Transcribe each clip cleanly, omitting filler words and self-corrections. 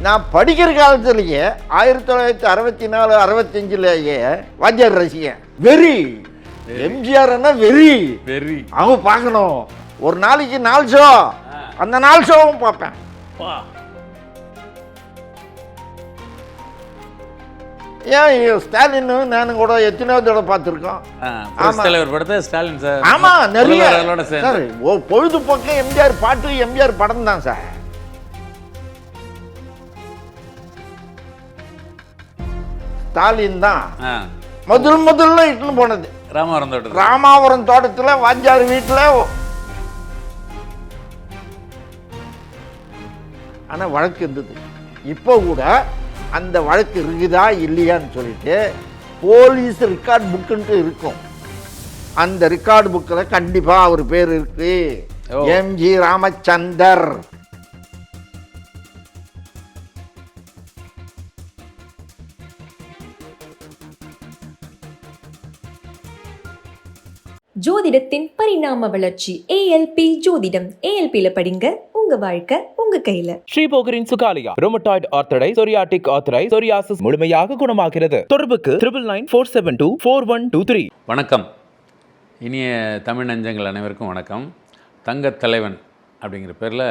நான் படிக்கிற காலத்திலேயே 1964 65 வாத்தியார் ரசிகன். வெறி எம்ஜிஆர் வெறி வெரி அவங்க பார்க்கணும். ஒரு நாளைக்கு 4 ஷோ, அந்த 4 ஷோவும் பார்ப்பேன். ஏன் ஸ்டாலின் நானும் கூட எத்தனையோ தடவை பார்த்துருக்கோம். தலைவர் படத்தை ஸ்டாலின் சார். ஆமா, நிறைய சார். பொழுதுபோக்கு எம்ஜிஆர் பாட்டு, எம்ஜிஆர் படம் தான் சார். ஸ்டாலின் தான் முதல்ல இட்டுன்னு போனது ராமாவரம் தோட்டத்தில் வாத்தியார் வீட்டில். ஆனால் வழக்கு இருந்தது. இப்போ கூட அந்த வழக்கு இருக்குதா இல்லையான்னு சொல்லிட்டு போலீஸ் ரெக்கார்ட் புக்குன்ட்டு இருக்கும். அந்த ரெக்கார்டு புக்கில் கண்டிப்பாக அவர் பேர் இருக்கு, எம்ஜி ராமச்சந்தர். ஜோதிடத்தின் பரிணாம வளர்ச்சி ஏஎல்பி ஜோதிடம். ஏஎல்பில படிங்க, உங்க வாழ்க்கை உங்க கையில. ஸ்ரீபோகரின் சுகாலியா ரோமட்டாய்டு ஆர்த்தரை சொரியாட்டிக் ஆர்த்தரை சொரியாசிஸ் முழுமையாக குணமாகிறது. தொடர்புக்கு 9994724123. வணக்கம். இனிய தமிழ் நெஞ்சங்கள் அனைவருக்கும் வணக்கம். தங்கத் தலைவன் அப்படிங்கிற பேரில்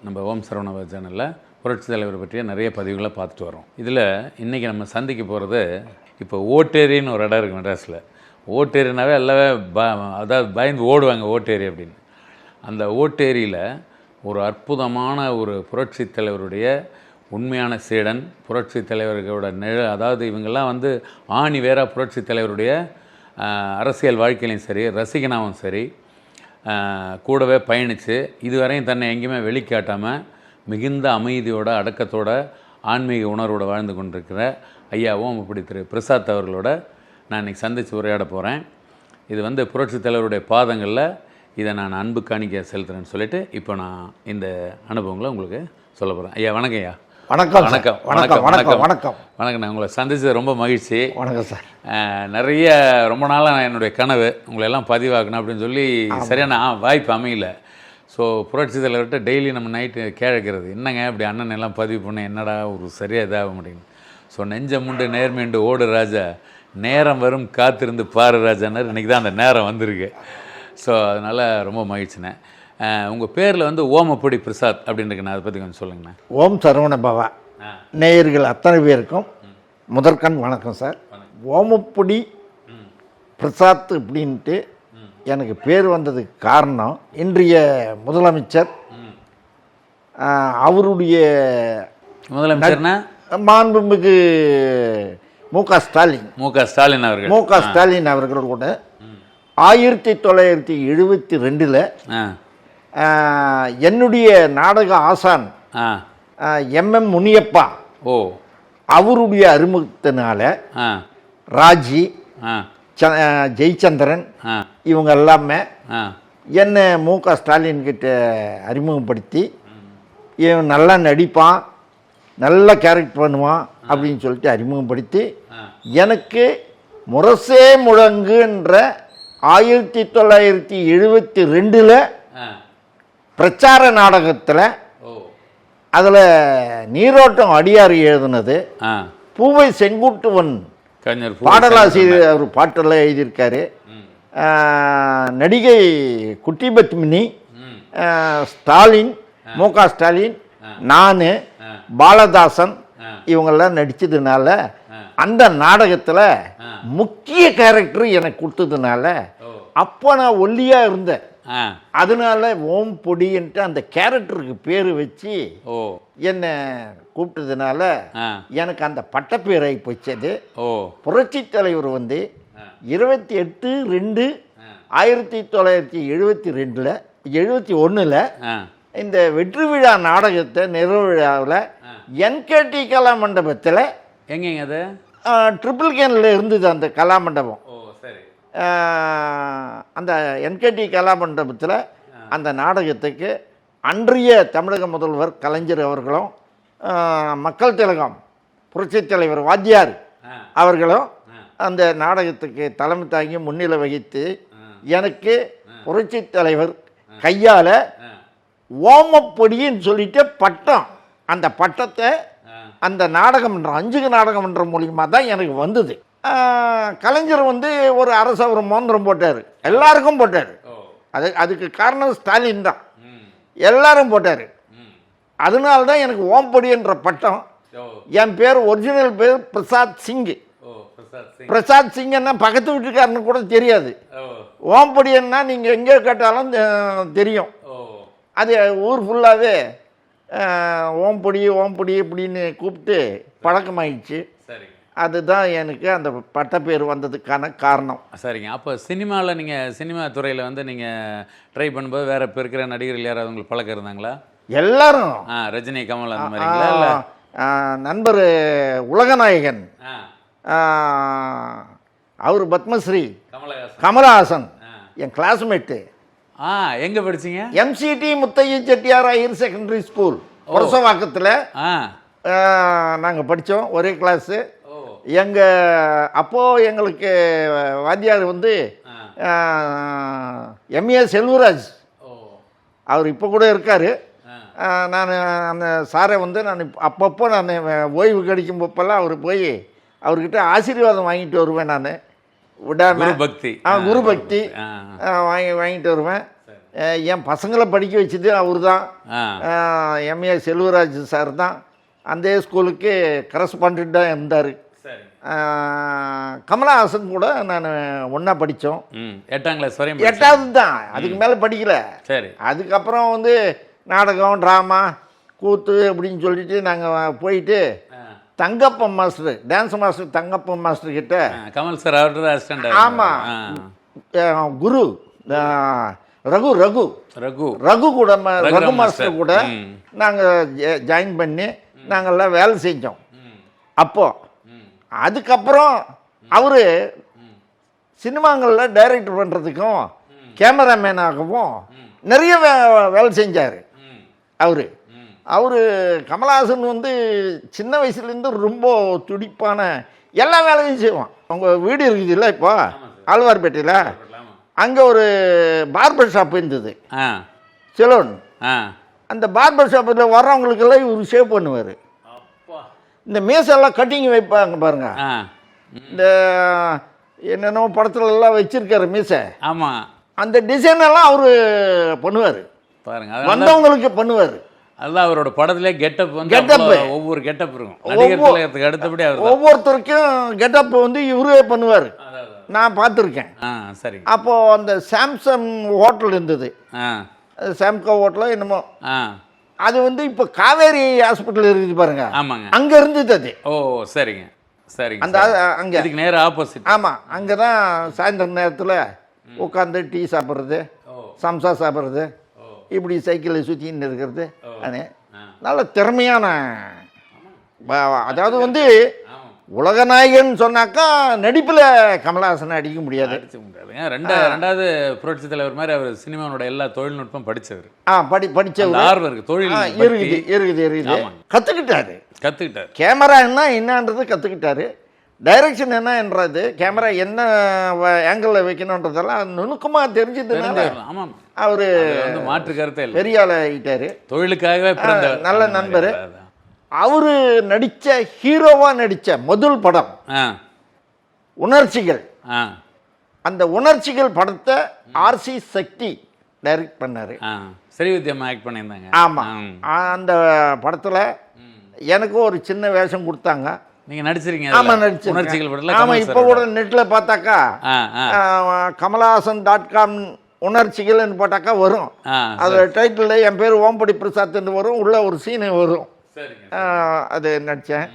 நம்ம ஓம் சரவணபவ சேனலில் புரட்சி தலைவர் பற்றிய நிறைய பதிவுகளை பார்த்துட்டு வரோம். இதில் இன்றைக்கி நம்ம சந்திக்க போகிறது, இப்போ ஓட்டேரின்னு ஒரு இடம் இருக்குது மெட்ராஸில். ஓட்டேரினாவே எல்லாமே அதாவது பயந்து ஓடுவாங்க ஓட்டேரி அப்படின்னு. அந்த ஓட்டேரியில் ஒரு அற்புதமான ஒரு புரட்சி தலைவருடைய உண்மையான சீடன், புரட்சி தலைவர்களோட அதாவது இவங்கெல்லாம் ஆணி வேற புரட்சி தலைவருடைய அரசியல் வாழ்க்கையிலையும் சரி, ரசிகனாகவும் சரி, கூடவே பயணித்து இதுவரையும் தன்னை எங்கேயுமே வெளிக்காட்டாமல் மிகுந்த அமைதியோட, அடக்கத்தோட, ஆன்மீக உணர்வோடு வாழ்ந்து கொண்டிருக்கிற ஐயாவும் அப்படி திரு பிரசாத் அவர்களோட நான் இன்றைக்கி சந்தித்து உரையாட போகிறேன். இது புரட்சி தலைவருடைய பாதங்களில் இதை நான் அன்பு காணிக்க செலுத்துறேன்னு சொல்லிட்டு இப்போ நான் இந்த அனுபவங்களை உங்களுக்கு சொல்ல போகிறேன். ஐயா வணக்கம். ஐயா வணக்கம். வணக்கம் வணக்கம் வணக்கம் வணக்கம் வணக்கம். நான் உங்களை சந்தித்தது ரொம்ப மகிழ்ச்சி. வணக்கம் சார். நிறைய ரொம்ப நாளாக நான் என்னுடைய கனவு உங்களெல்லாம் பதிவாக்கணும் அப்படின்னு சொல்லி சரியான வாய்ப்பு அமையல. ஸோ புரட்சி தலைவர்கிட்ட டெய்லி நம்ம நைட்டு கேட்கறது, என்னங்க இப்படி அண்ணன் எல்லாம் பதிவு பண்ண என்னடா ஒரு சரியாக இதாக முடியும். ஸோ நெஞ்ச முண்டு நேர்மைண்டு ஓடு ராஜா, நேரம் வரும் காத்திருந்து பாரு ராஜானர். இன்றைக்கி தான் அந்த நேரம் வந்திருக்கு. ஸோ அதனால் ரொம்ப மகிழ்ச்சிண்ணே. உங்கள் பேரில் ஓமப்பொடி பிரசாத் அப்படின்ட்டு நான் அதை பற்றி கொஞ்சம் சொல்லுங்கண்ணே. ஓம் சரவண பவா நேயர்கள் அத்தனை பேருக்கும் முதற்கண் வணக்கம் சார். ஓமப்பொடி பிரசாத் அப்படின்ட்டு எனக்கு பேர் வந்ததுக்கு காரணம், இன்றைய முதலமைச்சர் அவருடைய முதலமைச்சர்னா மாண்புமிகு மு.க. ஸ்டாலின் அவர்கள் கூட 1972 என்னுடைய நாடக ஆசான் எம்.எம். முனியப்பா அவருடைய அறிமுகத்தினால ராஜி, ஜெயச்சந்திரன் இவங்க எல்லாமே என்னை மு.க. ஸ்டாலின் கிட்ட அறிமுகப்படுத்தி, இவன் நல்லா நடிப்பான், நல்ல கேரக்டர் பண்ணுவான் அப்படின்னு சொல்லிட்டு அறிமுகப்படுத்தி, எனக்கு முரசே முழங்குன்ற 1972 பிரச்சார நாடகத்தில், அதில் நீரோட்டம் அடியார் எழுதுனது, பூவை செங்குட்டுவன் பாடலாசிரியர் அவர் பாட்டெல்லாம் எழுதியிருக்காரு, நடிகை குட்டி பத்மினி, ஸ்டாலின், மு.க. ஸ்டாலின், நான், பாலதாசன் இவங்கெல்லாம் நடித்ததுனால அந்த நாடகத்தில் முக்கிய கேரக்டர் எனக்கு கொடுத்ததுனால அப்போ நான் ஒல்லியாக இருந்தேன். அதனால ஓம் பொடின்ட்டு அந்த கேரக்டருக்கு பேர் வச்சு என்னை கூப்பிட்டதுனால எனக்கு அந்த பட்டப்பேர் ஆகி போச்சது. புரட்சி தலைவர் 28/2/1971 இந்த வெற்றி விழா நாடகத்தை நிறைவு விழாவில் என்கேடி கலாமண்டபத்தில், எங்கேங்க அது? ட்ரிபிள் கேனில் இருந்தது அந்த கலாமண்டபம். அந்த என்கேடி கலாமண்டபத்தில் அந்த நாடகத்துக்கு அன்றைய தமிழக முதல்வர் கலைஞர் அவர்களும், மக்கள் திலகம் புரட்சி தலைவர் வாத்தியார் அவர்களும் அந்த நாடகத்துக்கு தலைமை தாங்கி முன்னிலை வகித்து எனக்கு புரட்சி தலைவர் கையால் ஓமப்பொடின்னு சொல்லிட்டு பட்டம், அந்த பட்டத்தை அந்த நாடகமன்றம் 5 நாடகமன்றம் மூலியமாக தான் எனக்கு வந்தது. கலைஞர் வந்து ஒரு அரச ஒரு மோந்திரம் போட்டார், எல்லாருக்கும் போட்டார். அதுக்கு காரணம் ஸ்டாலின் தான், எல்லாரும் போட்டார். அதனால தான் எனக்கு ஓம்படின்ற பட்டம். என் பேர் ஒரிஜினல் பேர் பிரசாத் சிங். பிரசாத் சிங்கன்னா பக்கத்து வீட்டுக்காரனு கூட தெரியாது. ஓம்படியன்னா நீங்கள் எங்கே கேட்டாலும் தெரியும். அது ஊர் ஃபுல்லாகவே ஓம்பொடி ஓம்பொடி இப்படின்னு கூப்பிட்டு பழக்கமாயிடுச்சு. அதுதான் எனக்கு அந்த பட்டப்பேர் வந்ததுக்கான காரணம். சரிங்க. அப்போ சினிமாவில் நீங்கள் சினிமா துறையில் வந்து நீங்கள் ட்ரை பண்ணும்போது வேறு இப்போ இருக்கிற நடிகர்கள் யாராவது உங்களுக்கு பழக்கம் இருந்தாங்களா? எல்லாரும் ரஜினி, கமல் அந்த மாதிரிங்களா? நண்பர் உலகநாயகன், அவர் பத்மஸ்ரீ கமலஹாசன் என் கிளாஸ்மேட்டு. எங்கே படிச்சிங்க? MCT Muthaiya Chettiar higher secondary school புரசவாக்கத்தில் நாங்கள் படித்தோம், ஒரே கிளாஸு. அப்போது எங்களுக்கு வாத்தியார் வந்து MA செல்வராஜ், அவர் இப்போ கூட இருக்கார். நான் அந்த சாரை வந்து நான் அப்பப்போ நான் ஓய்வு கிடைக்கும்போப்பெல்லாம் அவர் போய் அவர்கிட்ட ஆசீர்வாதம் வாங்கிட்டு வருவேன். நான் விடாமல் பக்தி குரு பக்தி வாங்கிட்டு வருவேன். என் பசங்களை படிக்க வச்சது அவர் தான், MA செல்வராஜ் சார் தான். அந்த ஸ்கூலுக்கு கரஸ்பாண்டாக இருந்தார். கமலஹாசன் கூட நான் ஒன்றா படித்தோம். 8ஆம் கிளாஸ் வரையும். 8வது தான், அதுக்கு மேலே படிக்கல. சரி. அதுக்கப்புறம் வந்து நாடகம், ட்ராமா, கூத்து அப்படின்னு சொல்லிட்டு நாங்கள் போயிட்டு தங்கப்பம் மாஸ்டர், டான்ஸ் மாஸ்டர் தங்கப்பம் மாஸ்டர் கிட்ட, கமல் சார் அவர்கிட்ட அசிஸ்டன்ட். ஆமாம், குரு ரகு ரகு ரகு ரகு கூட ரகு மாஸ்டர் கூட நாங்கள் ஜாயின் பண்ணி நாங்கள்லாம் வேலை செஞ்சோம் அப்போது. அதுக்கப்புறம் அவர் சினிமாங்களில் டைரக்டர் பண்ணுறதுக்கும் கேமராமேனாகவும் நிறைய வேலை செஞ்சார். அவர் கமலஹாசன் வந்து சின்ன வயசுலேருந்து ரொம்ப துடிப்பான எல்லா வேலையும் செய்வான். அவங்க வீடு இருக்குது இல்லை இப்போ ஆழ்வார்பேட்டையில், அங்கே ஒரு பார்பர் ஷாப் இருந்தது, செலோன். அந்த பார்பர் ஷாப்பில் வர்றவங்களுக்கெல்லாம் இவர் ஷேவ் பண்ணுவார். இந்த மீசெல்லாம் கட்டிங் வைப்பாங்க பாருங்க, இந்த என்னென்ன படத்துல எல்லாம் வச்சிருக்காரு மீசை. ஆமாம், அந்த டிசைன் எல்லாம் அவரு பண்ணுவார் பாருங்க, வந்தவங்களுக்கு பண்ணுவார். அதுதான் அவரோட படத்திலே கெட்டப் வந்து ஒவ்வொரு கெட்டப் இருக்கும். அடுத்தபடி ஒவ்வொருத்தருக்கும் கெட்டப் வந்து இவரே பண்ணுவார், நான் பார்த்துருக்கேன். சரி. அப்போ அந்த சாம்சங் ஹோட்டல் இருந்தது, சாம்கோ ஹோட்டலோ என்னமோ, அது வந்து இப்போ காவேரி ஹாஸ்பிட்டல் இருக்குது பாருங்க. ஆமாங்க, அங்கே இருந்தது அது. ஓ சரிங்க சரிங்க. அந்த அங்கே இதுக்கு நேர ஆப்போசிட். ஆமாம், அங்கே தான் சாயந்தரம் நேரத்தில் உட்காந்து டீ சாப்பிட்றது, சம்சா சாப்பிட்றது, இப்படி சைக்கிளில் சுற்றின்னு இருக்கிறது. அது நல்ல திறமையான, அதாவது வந்து உலகநாயகன் சொன்னாக்கா நடிப்பில் கமலஹாசனை அடிக்க முடியாது. ரெண்டாவது புரட்சி தலைவர் மாதிரி அவர் சினிமாவோட எல்லா தொழில்நுட்பம் படித்தவர். படித்தவர், ஆர்வம் இருக்கு, தொழில் இருக்குது. கற்றுக்கிட்டாரு. கேமரா என்னன்றது கற்றுக்கிட்டாரு. டைரக்ஷன் என்னன்றது, கேமரா என்ன ஆங்கிளில் வைக்கணுன்றதெல்லாம் நுணுக்கமாக தெரிஞ்சதுனால அவர் மாற்று கருத்தை பெரிய ஆள் ஆகிட்டாரு. தொழிலுக்காகவே நல்ல நண்பர். அவரு நடித்த ஹீரோவாக நடித்த முதல் படம் உணர்ச்சிகள். அந்த உணர்ச்சிகள் படத்தை RC சக்தி டைரக்ட் பண்ணாரு. ஸ்ரீவித்யம்மா ஆக்ட் பண்ணியிருந்தாங்க. ஆமாம், அந்த படத்தில் எனக்கும் ஒரு சின்ன வேஷம் கொடுத்தாங்க. நீங்கள் நடிச்சிருக்கீங்க? ஆமாம், நடிச்சிருக்கேன். உணர்ச்சிகள் படத்தில். ஆமாம், இப்போ கூட நெட்டில் பார்த்தாக்கா கமலஹாசன்.com உணர்ச்சிகள்னு போட்டாக்கா வரும். அதில் டைட்டிலில் என் பேர் ஓம்படி பிரசாத்னு வரும், உள்ள ஒரு சீனு வரும். அது நடித்தேன்.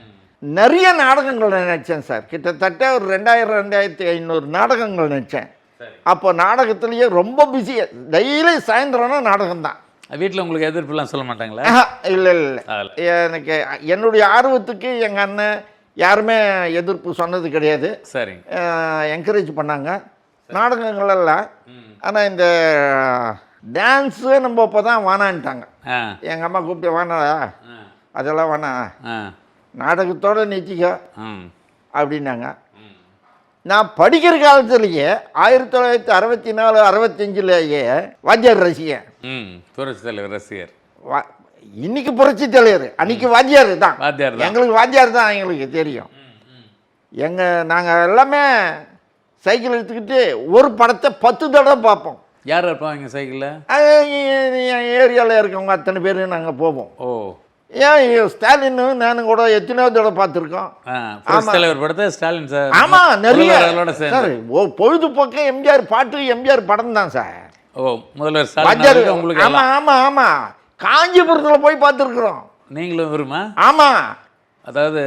நிறைய நாடகங்கள் நடித்தேன் சார். கிட்டத்தட்ட ஒரு 2000-2500 நாடகங்கள் நடித்தேன். அப்போ நாடகத்துலேயே ரொம்ப பிஸியாக, டெய்லி சாயந்தரம்னா நாடகம் தான். வீட்டில் உங்களுக்கு எதிர்ப்புலாம் சொல்ல மாட்டாங்களா? இல்லை இல்லை, எனக்கு என்னுடைய ஆர்வத்துக்கு எங்கள் அண்ணன் யாருமே எதிர்ப்பு சொன்னது கிடையாது. சரிங்க, என்கரேஜ் பண்ணாங்க நாடகங்களெல்லாம். ஆனால் இந்த டான்ஸு நம்ம இப்போ தான் வேணான்ட்டாங்க. எங்கள் அம்மா கூப்பிட்டு வேணாடா, அதெல்லாம் வேணாம், நாடகத்தோடு நிறுத்திக்க அப்படின்னாங்க. நான் படிக்கிற காலத்துலேயே 1964-65 வாத்தியார் ரசிகன், புரட்சி தலைவர் ரசிகர். இன்னைக்கு புரட்சி தலைவர், அன்னைக்கு வாத்தியார் தான். வாத்தியார் தான். எங்களுக்கு வாத்தியார் தான் எங்களுக்கு தெரியும். நாங்கள் எல்லாமே சைக்கிள் எடுத்துக்கிட்டு ஒரு படத்தை 10 தடவை பார்ப்போம். யார் இருப்பாங்க சைக்கிளில்? ஏரியாவில் இருக்கவங்க அத்தனை பேர் நாங்கள் போவோம். ஓ, ஏன் ஸ்டாலின் நானும் கூட எத்தனையோ தடவை பார்த்துருக்கோம். தலைவர் படத்தை ஸ்டாலின் சார். ஆமாம், நிறைய சார். சார் பொழுதுபோக்கு எம்ஜிஆர் பாட்டு, எம்ஜிஆர் படம் தான் சார். ஓ, முதல்வர் ஸ்டாலின் உங்களுக்கு. ஆமாம் ஆமாம் ஆமாம், காஞ்சிபுரத்தில் போய் பார்த்துருக்குறோம். நீங்களும் வருமா? ஆமாம், அதாவது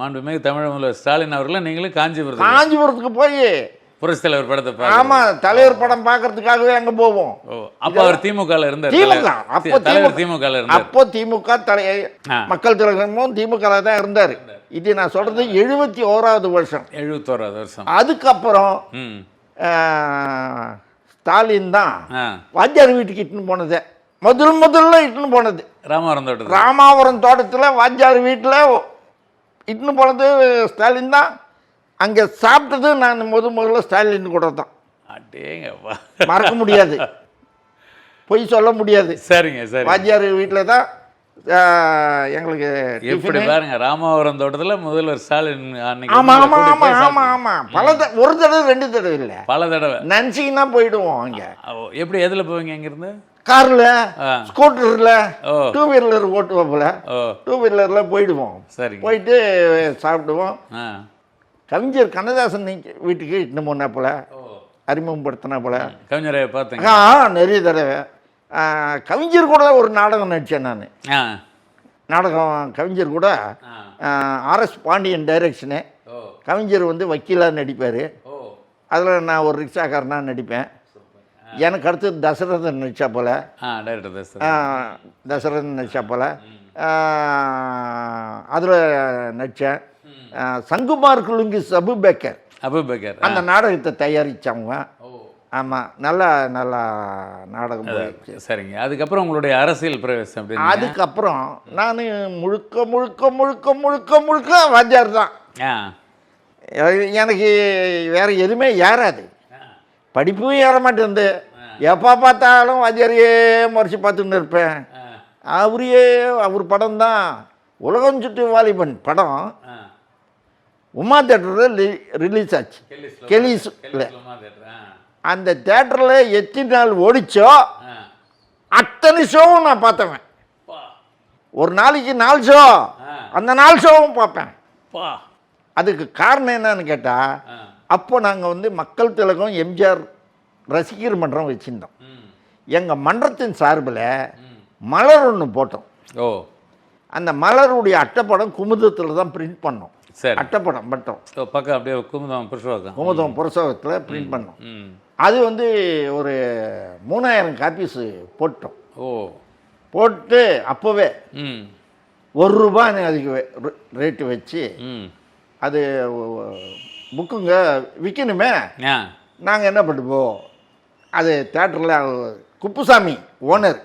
மாண்புமிகு தமிழ் முதல்வர் ஸ்டாலின் அவர்கள் நீங்களும் காஞ்சிபுரத்துக்கு போய் புரட்சி தலைவர் படத்தை. ஆமா, தலைவர் படம் பார்க்கறதுக்காகவே அங்க போவோம். அப்ப அவர் திமுகல இருந்தார். திமுக அப்போ திமுகல இருந்தார். அப்போ திமுக மக்கள் திலகமும் திமுகல தான் இருந்தார். இது நான் சொல்றது 71வது வருஷம். 71வது வருஷம். அதுக்கப்புறம் ஸ்டாலின் தான் வாத்தியார் வீட்டுக்கு இட்டுன்னு போனது. முதல்ல இட்டுன்னு போனது ராமாவரம் தோட்டத்தில் வாத்தியார் வீட்டில் இட்டுன்னு போனது ஸ்டாலின் தான். அங்கே சாப்பிட்டது நான் முதல்ல ஸ்டாலின் கூட தான். மறக்க முடியாது, பொய் சொல்ல முடியாது. சரிங்க சரி. வாத்தியார் வீட்டில் தான் எங்களுக்கு எப்படி பாருங்க, ராமாவரம் தோட்டத்தில் முதல்வர் ஸ்டாலின். ஆமா ஆமா ஆமா ஆமா ஆமா, ஒரு தடவை 2 தடவை இல்லை, பல தடவை. நினச்சிங்கன்னா போயிடுவோம். அங்கே எப்படி எதில் போவீங்க? அங்கிருந்து கார்ல, ஸ்கூட்டர்ல, 2 வீலர் ஓட்டுவோம்ல, 2 வீலர்ல போயிடுவோம். சரி, போயிட்டு சாப்பிடுவோம். கவிஞர் கண்ணதாசன் வீட்டுக்கு இட்டுன்னு போனா போல, அறிமுகப்படுத்தினா போல கவிஞரை பார்த்தேன் நிறைய தடவை. கவிஞர் கூட ஒரு நாடகம் நடித்தேன் நான். நாடகம் கவிஞர் கூட ஆர்எஸ் பாண்டியன் டைரக்ஷனு. கவிஞர் வந்து வக்கீலாக நடிப்பார். அதில் நான் ஒரு ரிக்ஷாக்காரனாக நடிப்பேன். எனக்கு அடுத்து தசரதன் நடிச்சா போல, தசரதன் நடிச்சா போல அதில் நடித்தேன். சங்குமார் குலுங்கி அபுபக்கர் அந்த நாடகத்தை தயாரித்தவங்க. ஆமாம், நல்லா நல்லா நாடகம் போயிடுச்சு. சரிங்க. அதுக்கப்புறம் உங்களுடைய அரசியல் பிரவேசம்? அதுக்கப்புறம் நான் முழுக்க முழுக்க முழுக்க முழுக்க முழுக்க வாத்தியார் தான். எனக்கு வேறு எதுவுமே ஏறாது, படிப்பும் ஏற மாட்டேங்குது. எப்போ பார்த்தாலும் வாத்தியாரையே முறைச்சி பார்த்துன்னு இருப்பேன். அவர் படம் தான் உலகம் சுற்றி வாலிபன் படம் உமா தேட்டரில் ரிலீஸ் ஆச்சு. கெலிஸில் அந்த தேட்டரில் எத்தனை நாள் ஓடிச்சோ அத்தனை ஷோவும் நான் பார்த்தவன். ஒரு நாளைக்கு 4 ஷோ, அந்த 4 ஷோவும் பார்ப்பேன். அதுக்கு காரணம் என்னன்னு கேட்டால், அப்போ நாங்கள் வந்து மக்கள் திலகம் எம்ஜிஆர் ரசிகர் மன்றம் வச்சுருந்தோம். எங்கள் மன்றத்தின் சார்பில் மலர் ஒன்று போட்டோம். அந்த மலருடைய அட்டைப்படம் குமுதத்தில் தான் பிரிண்ட் பண்ணோம். அட்டைப்படம் மட்டும் பக்கம் அப்படியே குமுதம் புரசவத்தில் பிரிண்ட் பண்ணோம். அது வந்து ஒரு 3000 காப்பீஸு போட்டோம். போட்டு அப்போவே ₹1 அதுக்கு ரேட்டு வச்சு, அது புக்குங்க விற்கணுமே, நாங்கள் என்ன பண்ணுவோம், அது தேட்டரில் Kuppusamy owner,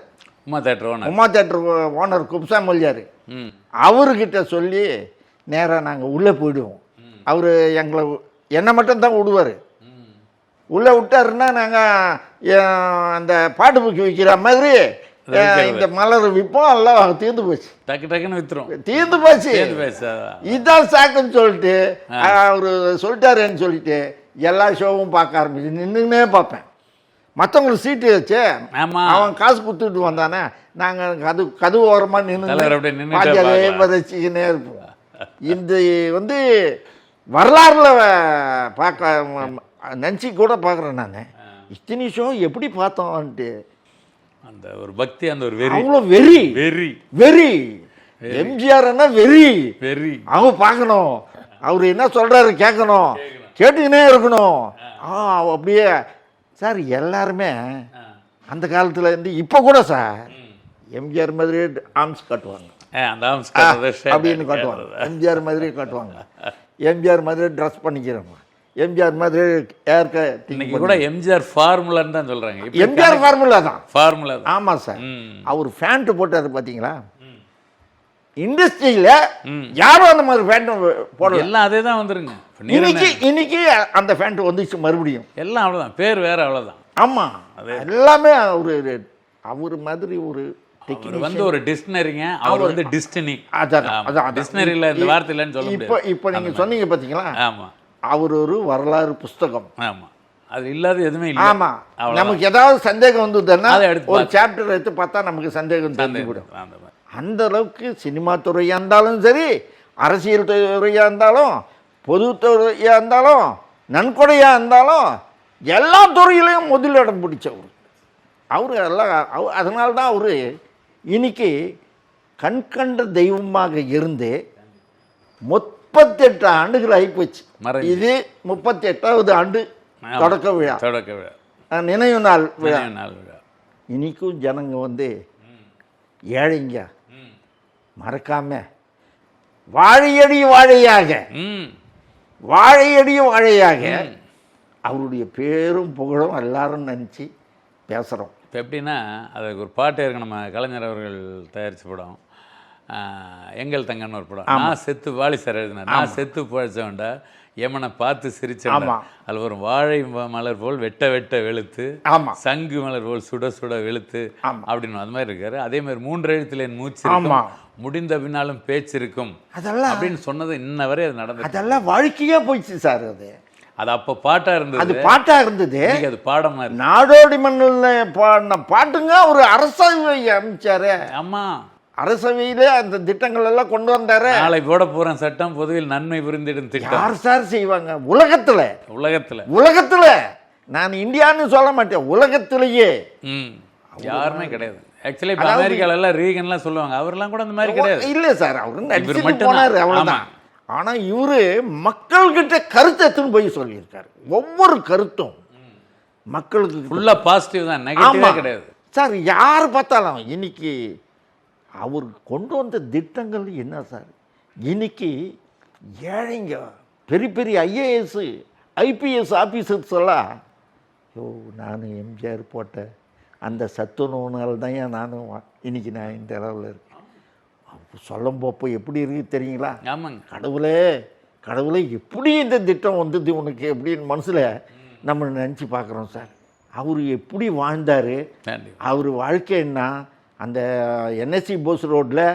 Uma theatre owner Kuppusamy மொழியார், அவர்கிட்ட சொல்லி நேராக நாங்கள் உள்ளே போயிடுவோம். அவர் என்னை மட்டும்தான் விடுவார். உள்ளே விட்டாருன்னா நாங்கள் அந்த பாட்டு புக்கு விற்கிற மாதிரி இந்த மலர் விற்போம். எல்லாம் தீர்ந்து போச்சு, டக்குன்னு விற்றுரும், தீர்ந்து போச்சு. இதுதான் சாக்குன்னு சொல்லிட்டு அவர் சொல்லிட்டாருன்னு சொல்லிட்டு எல்லா ஷோவும் பார்க்க ஆரம்பிச்சு நின்றுனே பார்ப்பேன். மற்றவங்களுக்கு சீட்டு வச்சு அவன் காசு கொடுத்துட்டு வந்தானே, நாங்கள் கதவு ஓரமாக நின்று வதச்சிக்கினே இருப்போம். இந்த வந்து வரலாறுல பார்க்க நினச்சி கூட பார்க்குறேன் நான். இத்தனை ஷோ எப்படி பார்த்தோம்ன்ட்டு அந்த ஒரு பக்தி, அந்த ஒரு வெறி, அவ்வளோ வெறி எம்ஜிஆர்னா வெறி. அவங்க பார்க்கணும், அவர் என்ன சொல்கிறாரு கேட்கணும், கேட்டுக்கினே இருக்கணும். அப்படியே சார் எல்லாருமே அந்த காலத்தில் இருந்து இப்போ கூட சார் எம்ஜிஆர் மாதிரி ஆர்ம்ஸ் கட்டுவாங்க, அப்படின்னு காட்டுவாங்க. எம்ஜிஆர் மாதிரி காட்டுவாங்க, எம்ஜிஆர் மாதிரி ட்ரெஸ் பண்ணிக்கிறோம், எம்ஜிஆர் மாதிரி இன்னைக்கு கூட எம்ஜிஆர் ஃபார்முலான்னு தான் சொல்கிறாங்க. எம்ஜிஆர் ஃபார்முலா தான். ஆமாம் சார். அவர் ஃபேண்ட்டு போட்டார் பார்த்தீங்களா, இண்டஸ்ட்ரியில் யாரும் அந்த மாதிரி ஃபேண்ட்டு போடல, எல்லாம் அதே தான் வந்துருங்க. இன்னைக்கு அந்த ஃபேண்ட்டு வந்துச்சு மறுபடியும், எல்லாம் அவ்வளோதான், பேர் வேறு, அவ்வளோதான். ஆமாம், எல்லாமே அவர் மாதிரி ஒரு அவர் வந்து ஒரு டிக்ஷனரிங்க, அவர் வந்து டிஸ்டினி. அதான் டிக்ஷனரியில் இந்த வார்த்தை இல்லைன்னு சொல்ல முடியாது. இப்போ நீங்கள் சொன்னீங்க பார்த்தீங்களா, ஆமாம், அவர் ஒரு வரலாறு புஸ்தகம். ஆமாம், அது இல்லாத எதுவுமே இல்லை. ஆமாம், நமக்கு ஏதாவது சந்தேகம் வந்ததுன்னா ஒரு சாப்டர் எடுத்து பார்த்தா நமக்கு சந்தேகம் தெரிஞ்சுவிடும். அந்த அளவுக்கு சினிமா துறையாக இருந்தாலும் சரி, அரசியல் துறையாக இருந்தாலும், பொதுத்துறையாக இருந்தாலும், நன்கொடையாக இருந்தாலும், எல்லா துறையிலையும் முதலிடம் பிடிச்சவர் அவர். எல்லாம் அதனால்தான் அவர் இன்னைக்கு கண்கண்ட தெய்வமாக இருந்து 38 ஆண்டுகள் ஆகிப்போச்சு. இது 38வது ஆண்டு தொடக்க விழா, நினைவு நாள் விழா. இன்னைக்கும் ஜனங்க வந்து ஏழைங்க மறக்காம வாழையடி வாழையாக, வாழையடி வாழையாக அவருடைய பேரும் புகழும் எல்லாரும் நினச்சி பேசுகிறோம். இப்போ எப்படின்னா, அதுக்கு ஒரு பாட்டு இருக்கு, நம்ம கலைஞர் அவர்கள் தயாரித்த படம் எங்கள் தங்கன்னு ஒரு படம். நான் செத்து வாலி சார் எழுதினேன். நான் செத்து பிழைச்சவன்டா எமனை பார்த்து சிரிச்சேன். அதில் ஒரு வாழை மலர் போல் வெட்ட வெட்ட வெளுத்து, சங்கு மலர் போல் சுட சுட வெளுத்து அப்படின்னு அது மாதிரி இருக்காரு. அதே மாதிரி 3 எழுத்துல என் மூச்சு இருக்கும், முடிந்த பின்னாலும் பேச்சு இருக்கும் அதெல்லாம் அப்படின்னு சொன்னது இன்ன வரை அது நடந்தது. அதெல்லாம் வாழ்க்கையே போயிடுச்சு சார். அது அப்போ பாட்டா இருந்தது, அது பாட்டா இருந்தது, அது பாடமா இருக்கு. நாடோடி மண்ணில் பாடின பாட்டுங்க ஒரு அரசவை அமைச்சாரு. ஆமா, அரசவையிலே அந்த திட்டங்கள் எல்லாம் கொண்டு வந்தாரு. நாளை போட போறேன் சட்டம், பொதுவில் நன்மை புரிந்திடும் திட்டம். யார் சார் செய்வாங்க உலகத்துல? உலகத்துல நான் இந்தியான்னு சொல்ல மாட்டேன், உலகத்திலேயே யாருமே கிடையாது. ஆக்சுவலி இப்போ அமெரிக்கால எல்லாம் ரீகன்லாம் சொல்லுவாங்க, அவரெல்லாம் கூட அந்த மாதிரி கிடையாது. இல்ல சார், அவரு நடிச்சுட்டு போனாரு அவ்வளவுதான். ஆனா இவரு மக்கள்கிட்ட கருத்தை எடுத்துன்னு போய் சொல்லியிருக்காரு. ஒவ்வொரு கருத்தும் மக்களுக்கு ஃபுல்லா பாசிட்டிவ் தான், நெகட்டிவா கிடையாது சார். யார் பார்த்தாலும் இன்னைக்கு அவர் கொண்டு வந்த திட்டங்கள் என்ன சார், இன்னைக்கு ஏழைங்க பெரிய பெரிய ஐஏஎஸ் ஐபிஎஸ் ஆஃபீஸர்ஸ் எல்லாம், நான் எம்ஜிஆர் போட்ட அந்த சத்துணவுனால தான் நானும் இன்னைக்கு நான் இந்த அளவில் இருக்கேன். சொல்லும் போப்போ எப்படி இருக்குது தெரியுங்களா? ஆமாங்க. கடவுளே எப்படி இந்த திட்டம் வந்தது உனக்கு அப்படின்னு மனசில் நம்ம நினச்சி பார்க்குறோம் சார். அவர் எப்படி வாழ்ந்தார், அவர் வாழ்க்கை என்ன, அந்த என்எஸ்சி போஸ் ரோட்டில்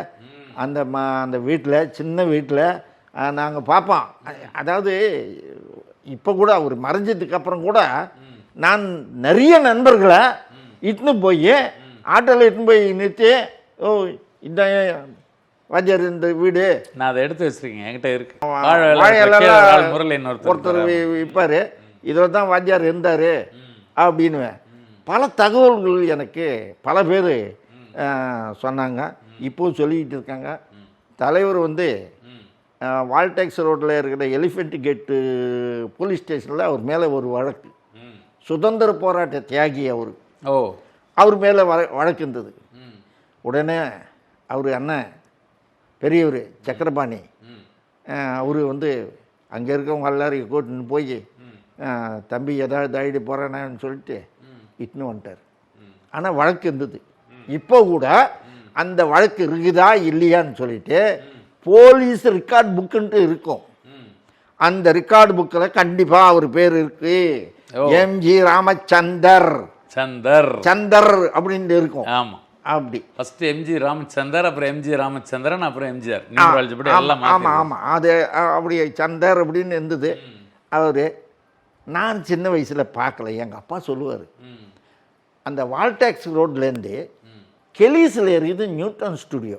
அந்த வீட்டில், சின்ன வீட்டில் நாங்கள் பார்ப்போம். அதாவது இப்போ கூட அவர் மறைஞ்சதுக்கு அப்புறம் கூட நான் நிறைய நண்பர்களை இட்டுன்னு போய் ஆட்டோவில் இட்டுன்னு போய் நிறுத்தி, இந்த வாத்தியார் இந்த வீடு நான் அதை எடுத்து வச்சுருக்கேன், என்கிட்ட இருக்கு. ஒருத்தர் விற்பார், இதில் தான் வாத்தியார் இருந்தார் அப்படின்னு பல தகவல்கள் எனக்கு பல பேர் சொன்னாங்க, இப்போவும் சொல்லிக்கிட்டு இருக்காங்க. தலைவர் வந்து வால்டெக்ஸ் ரோட்டில் இருக்கிற எலிஃபெண்ட் கேட்டு போலீஸ் ஸ்டேஷனில் அவர் மேலே ஒரு வழக்கு, சுதந்திர போராட்ட தியாகி அவர் மேலே வழக்கு இருந்தது. உடனே அவர் அண்ணன் பெரியவர் சக்கரபாணி அவர் வந்து அங்கே இருக்கவங்க எல்லாரையும் கூட்டின்னு போய், தம்பி ஏதாவது ஆகிட்டு போகிறேன்னு சொல்லிட்டு இட்டுன்னு வந்துட்டார். ஆனால் வழக்கு இருந்தது. இப்போ கூட அந்த வழக்கு இருக்குதா இல்லையான்னு சொல்லிட்டு போலீஸ் ரெக்கார்ட் புக்குன்ட்டு இருக்கும். அந்த ரெக்கார்டு புக்கில் கண்டிப்பாக அவர் பேர் இருக்கு, எம்ஜி ராமச்சந்தர் சந்தர் அப்படின்னு இருக்கும். ஆமாம், அப்படி ஃபர்ஸ்ட் எம்ஜி ராமச்சந்தர், அப்புறம் எம்ஜி ராமச்சந்திரன், அப்புறம் எம்ஜிஆர். ஆமாம் ஆமாம், அது அப்படி சந்தர் அப்படின்னு இருந்தது. அவர் நான் சின்ன வயசில் பார்க்கல, எங்கள் அப்பா சொல்லுவார், அந்த வால்டாக்ஸ் ரோட்லேருந்து கெலீஸில் இருக்குது நியூட்டன் ஸ்டுடியோ.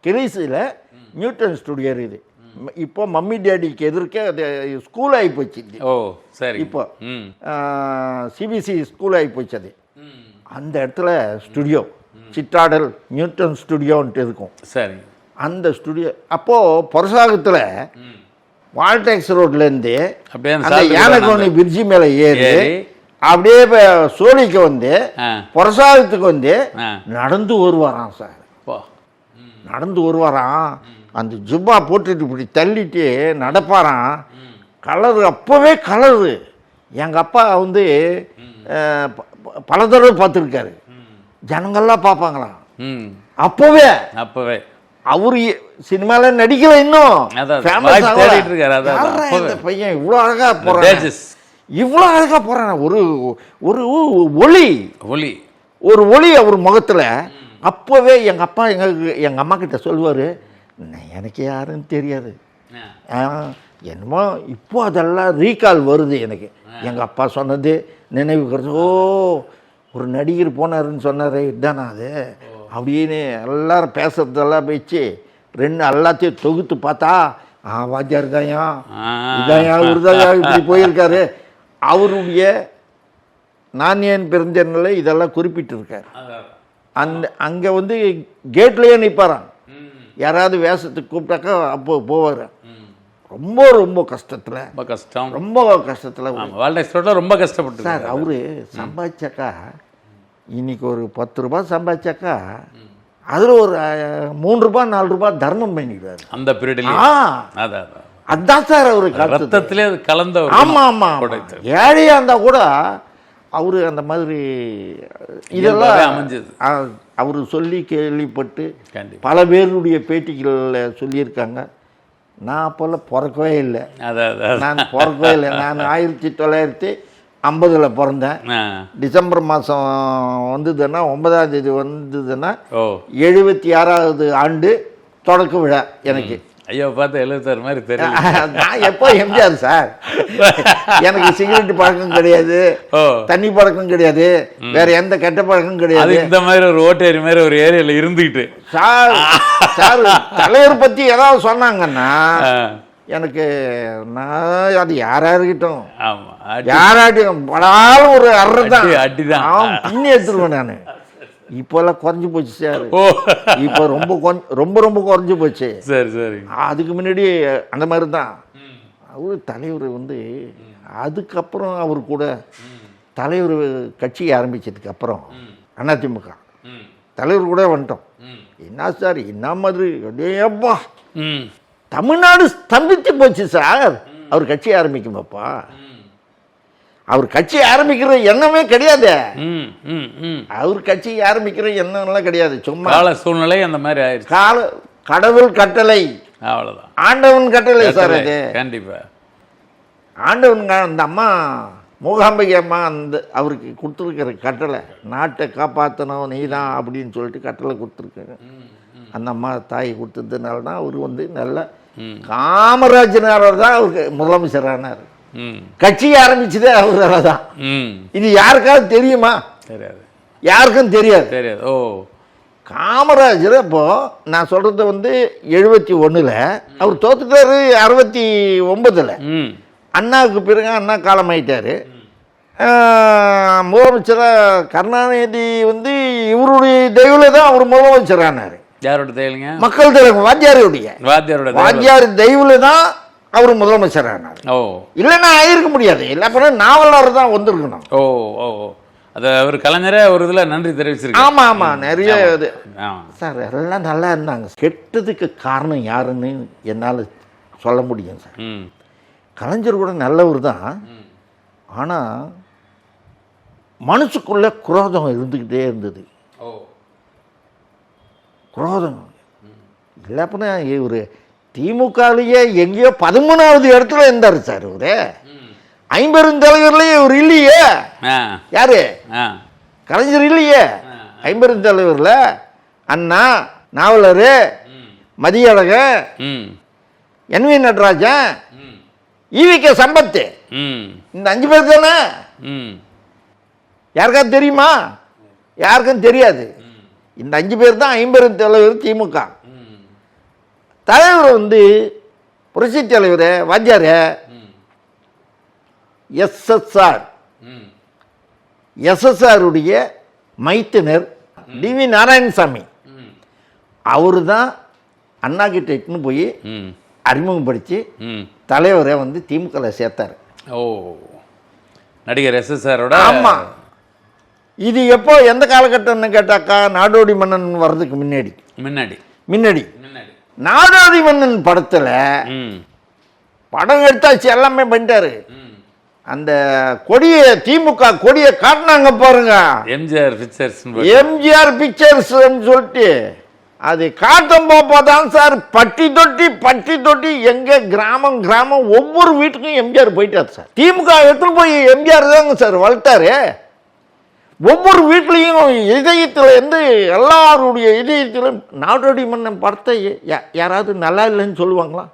கெலீஸில் நியூட்டன் ஸ்டுடியோ இருக்குது. இப்போ மம்மி டேடிக்கு எதிர்க்க அது ஸ்கூல் ஆகி போச்சு. சரி, இப்போ சிபிசி ஸ்கூல் ஆகி போச்சு. அது அந்த இடத்துல ஸ்டுடியோ சிட்டாடல் நியூட்டன் ஸ்டுடியோன்ட்டு இருக்கும். சரி, அந்த ஸ்டுடியோ அப்போது பொரசாகத்தில் வால்டாக்ஸ் ரோட்லேருந்து அந்த யானகோணி பிரிட்ஜி மேலே ஏறி அப்படியே சோழிக்கு வந்து பொரசாகத்துக்கு வந்து நடந்து வருவாராம் சார். நடந்து வருவாராம், அந்த ஜுப்பா போட்டுட்டு இப்படி தள்ளிட்டு நடப்பாராம். கலரு அப்போவே கலரு. எங்கள் அப்பா வந்து பல தடவை பார்த்துருக்காரு, ஜனங்கள்லாம் பார்ப்பாங்களாம். அப்போவே அவரு சினிமாவில் நடிக்கல, இன்னும் இந்த பையன் இவ்வளோ அழகா போறான், இவ்வளோ அழகா போறான். ஒரு ஒளி ஒரு ஒளி அவர் முகத்துல அப்போவே எங்கள் அப்பா எங்கள் அம்மா கிட்ட சொல்லுவார், எனக்கு யாருன்னு தெரியாது. என்னமோ இப்போ அதெல்லாம் ரீகால் வருது எனக்கு. எங்கள் அப்பா சொன்னது நினைவுக்கிறது. ஓ, ஒரு நடிகர் போனாருன்னு சொன்னார், இதுதானா அது அப்படின்னு எல்லாரும் பேசுறதெல்லாம் வச்சு எல்லாத்தையும் தொகுத்து பார்த்தா, வாத்தியார் தாயா, இதாயா, இவருதாயா இப்படி போயிருக்காரு. அவருடைய நான் ஏன் பிறந்தேன்ல இதெல்லாம் குறிப்பிட்டிருக்காரு. அங்கே வந்து கேட்லேயே நிற்பாரான். யாராவது வேஷத்துக்கு கூப்பிட்டாக்கா அப்போ போவார். ரொம்ப ரொம்ப கஷ்டத்தில், ரொம்ப கஷ்டத்தில் ரொம்ப கஷ்டப்பட்டு சார். அவரு சம்பாதிச்சாக்கா, இன்னைக்கு ஒரு 10 ரூபாய் சம்பாதிச்சாக்கா அதில் ஒரு 3 ரூபாய் 4 ரூபாய் தர்மம் பண்ணிடுவார் அந்த பீரியட்ல. அதான் சார் அவரு ரத்தத்திலே கலந்த. ஆமாம் ஆமாம், ஏழையாக இருந்தால் கூட அவரு அந்த மாதிரி இதெல்லாம் அமைஞ்சது. அவர் சொல்லி கேள்விப்பட்டு பல பேருடைய பேட்டிகளில் சொல்லியிருக்காங்க. நான் அப்போல்லாம் பிறக்கவே இல்லை. நான் பிறக்கவே இல்லை. நான் 1950 பிறந்தேன். டிசம்பர் மாதம் வந்ததுன்னா 9ஆம் தேதி வந்ததுன்னா 76வது ஆண்டு தொடக்க விழா எனக்கு. ஐயோ, பார்த்து 76 மாதிரி தெரியும். நான் எப்போ எம்ஜிஆர் சார். எனக்கு சிகரெட் பழக்கம் கிடையாது, தண்ணி பழக்கம் கிடையாது, வேற எந்த கெட்ட பழக்கம் கிடையாது. இந்த மாதிரி ஒரு ஓட்டேரி மாதிரி ஒரு ஏரியாவில் இருந்துக்கிட்டு சார் சார் தலைவர் பற்றி ஏதாவது சொன்னாங்கன்னா எனக்கு நான் அது யாராருக்கிட்டும் யாராட்டும் படாலும் ஒரு அறதான் அடிதான் பின்னி எடுத்துருவேன் நான். இப்போல்லாம் குறைஞ்சி போச்சு சார். இப்போ ரொம்ப ரொம்ப குறைஞ்சி போச்சு. சரி சரி. அதுக்கு முன்னாடி அந்த மாதிரி தான் அவரு தலைவர் வந்து. அதுக்கப்புறம் அவர் கூட தலைவர் கட்சி ஆரம்பிச்சதுக்கு அப்புறம் அதிமுக தலைவர் கூட வந்துட்டோம். என்ன சார், என்ன மாதிரி அப்படியேப்பா தமிழ்நாடு ஸ்தம்பித்து போச்சு சார். அவர் கட்சி ஆரம்பிக்குமாப்பா, அவர் கட்சி ஆரம்பிக்கிற எண்ணமே கிடையாது. அவர் கட்சி ஆரம்பிக்கிற எண்ணம்லாம் கிடையாது. சும்மா கால சூழ்நிலை அந்த மாதிரி ஆயிடுச்சு. கடவுள் கட்டளை, அவ்வளோதான். ஆண்டவன் கட்டளை சார் அது. கண்டிப்பா ஆண்டவன். அந்த அம்மா மூகாம்பிகை அம்மா அந்த அவருக்கு கொடுத்துருக்கிற கட்டளை, நாட்டை காப்பாற்றணும் நீ தான் அப்படின்னு சொல்லிட்டு கட்டளை கொடுத்துருக்காங்க. அந்த அம்மா தாய் கொடுத்ததுனால தான் அவர் வந்து நல்ல காமராஜனால தான் அவருக்கு முதலமைச்சரானார். கட்சி ஆரம்பிச்சதே அவரால தான். இது யாருக்காவது தெரியுமா? தெரியாது, யாருக்கும் தெரியாது. தெரியாது. ஓ, காமராஜர் அப்போ நான் சொல்றது வந்து 71ல் அவர் தோத்துட்டாரு. 69ல் அண்ணாவுக்கு பிறகு அண்ணா காலமாயிட்டாரு. முதலமைச்சராக கருணாநிதி வந்து இவருடைய தெய்வில் தான் அவர் முதலமைச்சரானார். யாரோட தெய்வங்க? மக்கள் தெய்வம், வாத்தியார் தெய்வில் தான் அவர் முதலமைச்சரானார். ஓ, இல்லைன்னா ஆயிருக்க முடியாது. எல்லா பேரும் நாவலர் தான் வந்திருக்கணும். ஓ ஓ, அது அவர் கலைஞரே ஒரு இதில் நன்றி தெரிவிச்சிருக்காரு. ஆமாம் ஆமாம், நிறைய இது சார். எல்லாம் நல்லா இருந்தாங்க. கெட்டதுக்கு காரணம் யாருன்னு என்னால் சொல்ல முடியும் சார். கலைஞர் கூட நல்லவர் தான். ஆனால் மனசுக்குள்ள குரோதம் இருந்துக்கிட்டே இருந்தது. குரோதம் இல்லை அப்படின்னா இவர் திமுகலேயே எங்கேயோ 13வது இடத்துல இருந்தார் சார். இவரு 50 தலைவர்லேயே இவர் இல்லையே. யாரு? கலைஞர் இல்லையே 50 தலைவரில். அண்ணா, நாவலர், மதியழகன், NV நடராஜன், EVK சம்பத், இந்த 5 பேர் தானே. யாருக்காவது தெரியுமா? யாருக்கும் தெரியாது. இந்த 5 பேர் தான் 50 தலைவர் திமுக. தலைவர் வந்து புரட்சி தலைவர் வாத்தியார் எஸ்எஸ்ஆருடைய மைத்தினர் DV நாராயணசாமி. அவரு தான் அண்ணா கிட்ட இட்டுன்னு போய் அறிமுகப்படுத்தி தலைவரை வந்து திமுகவில் சேர்த்தார். ஓ, நடிகர் SSRோட. ஆமாம். இது எப்போ எந்த காலகட்டம்னு கேட்டாக்கா, நாடோடி மன்னன் வர்றதுக்கு முன்னாடி நாடோடி மன்னன் படத்தில் படம் எடுத்தாச்சு, எல்லாமே பண்ணிட்டாரு. அந்த கொடியை, திமுக கொடியை காட்டினாங்க பாருங்க, எம்ஜிஆர் பிக்சர்ஸ் சொல்லிட்டு. அது காட்டும் போதான் சார் பட்டி தொட்டி எங்க கிராமம் ஒவ்வொரு வீட்டுக்கும் எம்ஜிஆர் போயிட்டார் சார். திமுக எடுத்துன்னு போய் எம்ஜிஆர் தாங்க சார் வளர்த்தாரு. ஒவ்வொரு வீட்லேயும் இதயத்தில் இருந்து எல்லாருடைய இதயத்திலும் நாடோடி மன்னன் படத்தை யாராவது நல்லா இல்லைன்னு சொல்லுவாங்களா?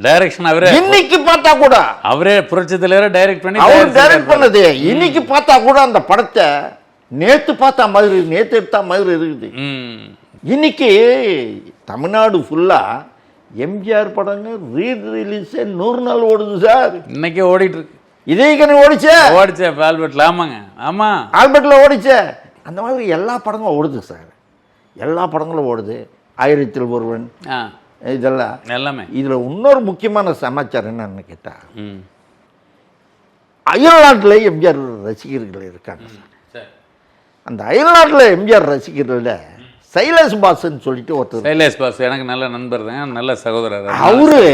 டைரக்ஷன் அவரே இன்னைக்கு பார்த்தா கூட அவரே புரட்சி தலைவரை டைரக்ட் பண்ணி அவர் டைரக்ட் பண்ணது. இன்னைக்கு பார்த்தா கூட அந்த படத்தை நேத்து பார்த்தா மாதிரி நேத்து எடுத்தா மாதிரி இருக்குது. இன்னைக்கு தமிழ்நாடு ஃபுல்லா எம்ஜிஆர் படங்க ரீரிலீஸே 100 நாள் ஓடுது சார். இன்னைக்கே ஓடிட்டு இருக்கு. இதயக்கனி ஓடிச்சே ஆல்பர்ட்ல. ஆமாங்க, ஆமா, ஆல்பர்ட்ல ஓடிச்சே. அந்த மாதிரி எல்லா படங்களும் ஓடுது சார். எல்லா படங்களும் ஓடுது. 1000 ஒருவன் இதெல்லாம் எல்லாமே. இதுல இன்னொரு முக்கியமான சமாச்சாரம் என்னன்னு கேட்டா, அயல்நாட்டில் எம்ஜிஆர் ரசிகர்கள் இருக்காங்க சார். அந்த அயல்நாட்டில் எம்ஜிஆர் ரசிகர்கள சைலேஷ் பாஸ்ன்னு சொல்லிட்டு ஒருத்தர். சைலேஷ் பாஸ் எனக்கு நல்ல நண்பர் தான், நல்ல சகோதரர். அவரு